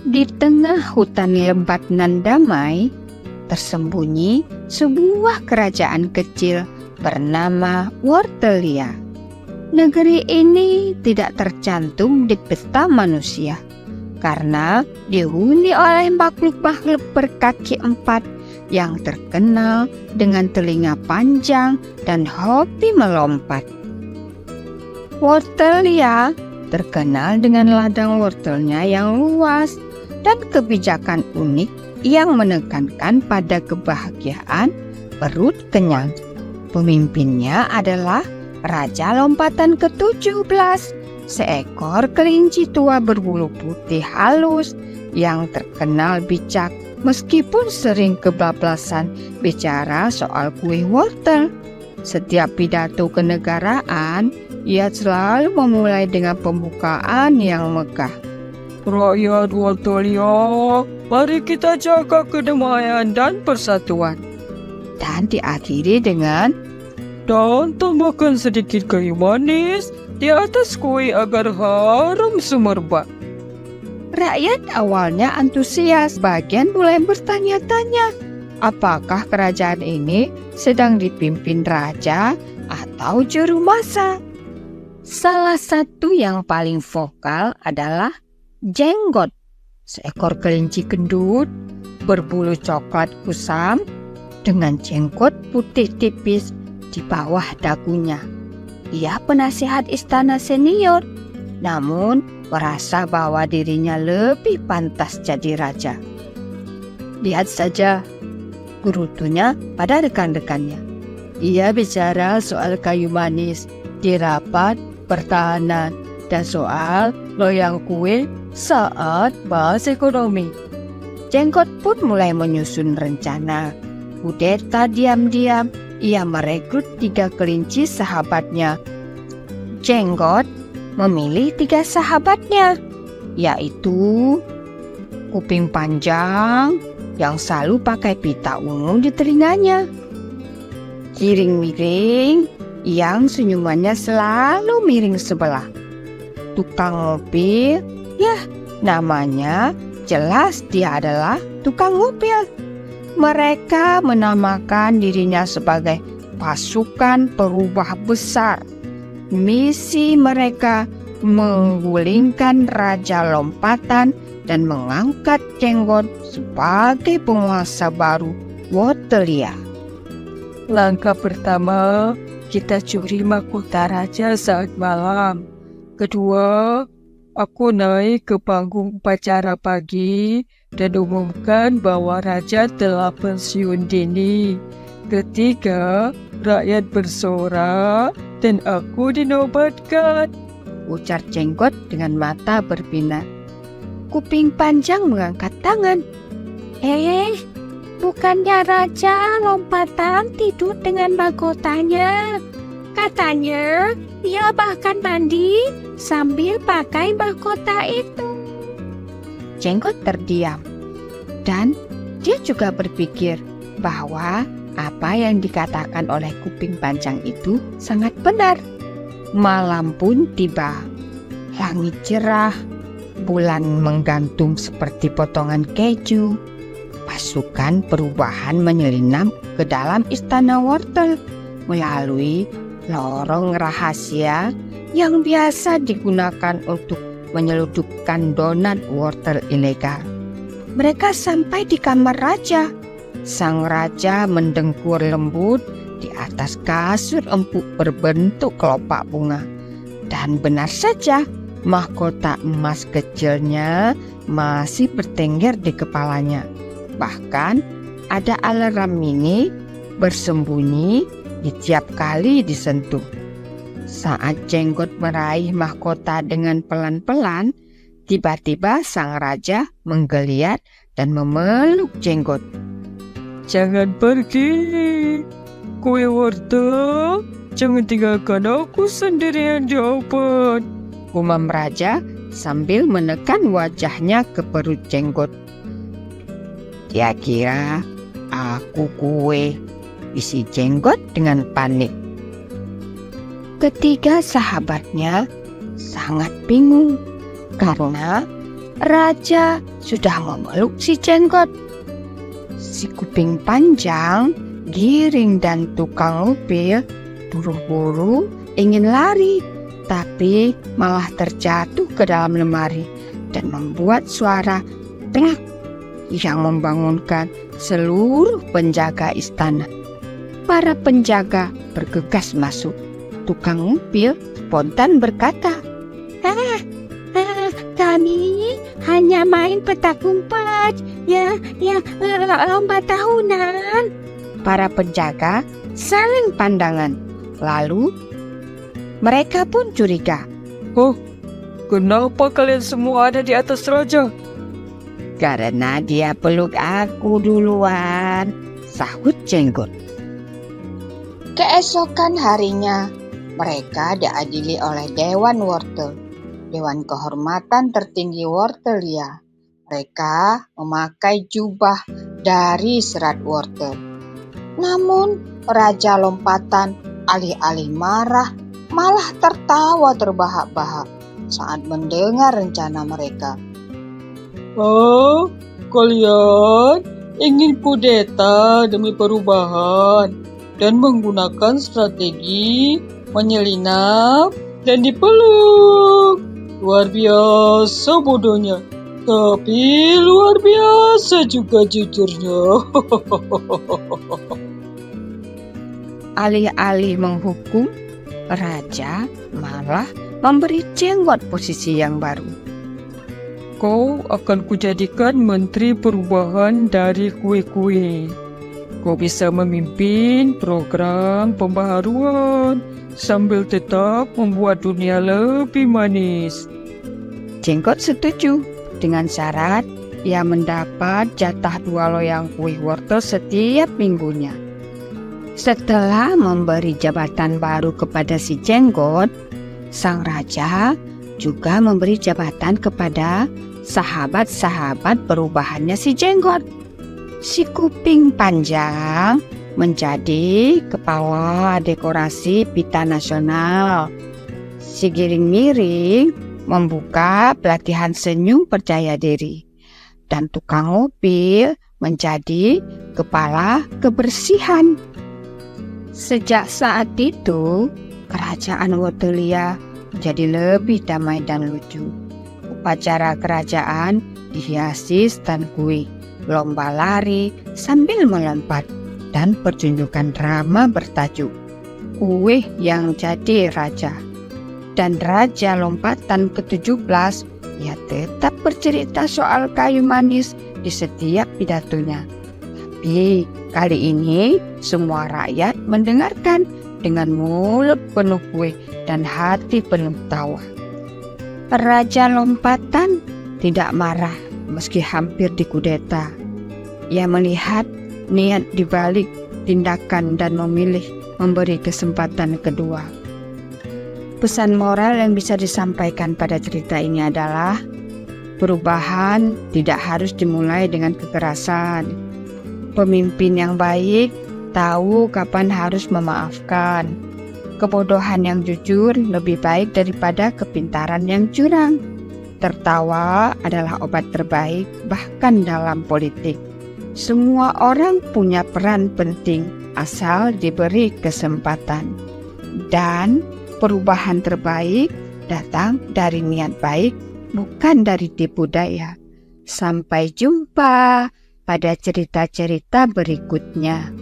Di tengah hutan lebat nan damai, tersembunyi sebuah kerajaan kecil bernama Wortelia. Negeri ini tidak tercantum di peta manusia karena dihuni oleh makhluk-makhluk berkaki empat yang terkenal dengan telinga panjang dan hobi melompat. Wortelia terkenal dengan ladang wortelnya yang luas dan kebijakan unik yang menekankan pada kebahagiaan perut kenyang. Pemimpinnya adalah Raja Lompatan ke-17, seekor kelinci tua berbulu putih halus yang terkenal bijak meskipun sering kebablasan bicara soal kue wortel. Setiap pidato kenegaraan, ia selalu memulai dengan pembukaan yang megah. Rakyat Wortelia, mari kita jaga kedamaian dan persatuan. Dan diakhiri dengan, Dan tambahkan sedikit kayu manis di atas kue agar harum semerbak. rakyat awalnya antusias, bagian mulai bertanya-tanya, apakah kerajaan ini sedang dipimpin raja atau juru masak? Salah satu yang paling vokal adalah Jenggot, seekor kelinci gendut berbulu coklat kusam dengan jenggot putih tipis di bawah dagunya. Ia penasihat istana senior, namun merasa bahwa dirinya lebih pantas jadi raja. Lihat saja, gerutunya pada rekan-rekannya. Ia bicara soal kayu manis di rapat pertahanan dan soal loyang kue saat bahas ekonomi. Jenggot pun mulai menyusun rencana. Kudeta diam-diam, ia merekrut 3 kelinci sahabatnya. Jenggot memilih 3 sahabatnya, yaitu Kuping Panjang yang selalu pakai pita ungu di telinganya, Kiring Miring yang senyumannya selalu miring sebelah, Tukang Ngupil, namanya jelas dia adalah tukang ngupil. Mereka menamakan dirinya sebagai pasukan perubah besar. Misi mereka menggulingkan Raja Lompatan dan mengangkat Jenggot sebagai penguasa baru Wortelia. Langkah pertama, kita curi mahkota raja saat malam. Kedua, aku naik ke panggung upacara pagi dan umumkan bahwa raja telah pensiun dini. Ketiga, rakyat bersorak dan aku dinobatkan, ujar Jenggot dengan mata berbinar. Kuping Panjang mengangkat tangan. Bukannya Raja Lompatan tidur dengan mahkotanya? Katanya dia bahkan mandi sambil pakai mahkota itu. Jenggot terdiam, dan dia juga berpikir bahwa apa yang dikatakan oleh Kuping Panjang itu sangat benar. Malam pun tiba. Langit cerah, bulan menggantung seperti potongan keju. Pasukan perubahan menyelinap ke dalam istana wortel melalui lorong rahasia yang biasa digunakan untuk menyelundupkan donat wortel ilegal. Mereka sampai di kamar raja. Sang raja mendengkur lembut di atas kasur empuk berbentuk kelopak bunga. Dan benar saja, mahkota emas kecilnya masih bertengger di kepalanya. Bahkan ada alarm mini bersembunyi di tiap kali disentuh. Saat Jenggot meraih mahkota dengan pelan-pelan, tiba-tiba sang raja menggeliat dan memeluk Jenggot. Jangan pergi, kue wortel, jangan tinggalkan aku sendirian di open, gumam raja sambil menekan wajahnya ke perut Jenggot. Dia kira aku kue, isi Jenggot dengan panik. Ketiga sahabatnya sangat bingung karena raja sudah memeluk si Jenggot. Si Kuping Panjang, Giring, dan tukang upil buru-buru ingin lari, tapi malah terjatuh ke dalam lemari dan membuat suara trak yang membangunkan seluruh penjaga istana. Para penjaga bergegas masuk. Tukang upil spontan berkata, kami hanya main petak umpet, lomba tahunan. Para penjaga saling pandangan. Lalu mereka pun curiga. Oh, kenapa kalian semua ada di atas raja? Karena dia peluk aku duluan, sahut Jenggot. Keesokan harinya, mereka diadili oleh Dewan Wortel, Dewan Kehormatan Tertinggi Wortelia. Mereka memakai jubah dari serat wortel. Namun, Raja Lompatan alih-alih marah, malah tertawa terbahak-bahak saat mendengar rencana mereka. Oh, kalian ingin kudeta demi perubahan dan menggunakan strategi menyelinap dan dipeluk. Luar biasa bodohnya, tapi luar biasa juga jujurnya. Alih-alih menghukum, Raja malah memberi Jenggot posisi yang baru. Kau akan kujadikan menteri perubahan dari kue-kue. Kau bisa memimpin program pembaharuan sambil tetap membuat dunia lebih manis. Jenggot setuju dengan syarat ia mendapat jatah 2 loyang kue wortel setiap minggunya. Setelah memberi jabatan baru kepada si Jenggot, sang raja juga memberi jabatan kepada sahabat-sahabat perubahannya si Jenggot. Si Kuping Panjang menjadi kepala dekorasi pita nasional. Si Giring-Miring membuka pelatihan senyum percaya diri. Dan tukang upil menjadi kepala kebersihan. Sejak saat itu, kerajaan Wortelia menjadi lebih damai dan lucu. Upacara kerajaan dihiasi stand kue, lomba lari sambil melompat, dan pertunjukan drama bertajuk Kue yang Jadi Raja. Dan Raja Lompatan ke-17, ia tetap bercerita soal kayu manis di setiap pidatonya. Tapi kali ini semua rakyat mendengarkan dengan mulut penuh kue dan hati penuh tawa. Raja Lompatan tidak marah meski hampir dikudeta. Ia melihat niat dibalik tindakan dan memilih memberi kesempatan kedua. Pesan moral yang bisa disampaikan pada cerita ini adalah perubahan tidak harus dimulai dengan kekerasan. Pemimpin yang baik tahu kapan harus memaafkan. Kebodohan yang jujur lebih baik daripada kepintaran yang curang. Tertawa adalah obat terbaik bahkan dalam politik. Semua orang punya peran penting asal diberi kesempatan. Dan perubahan terbaik datang dari niat baik, bukan dari tipu daya. Sampai jumpa pada cerita-cerita berikutnya.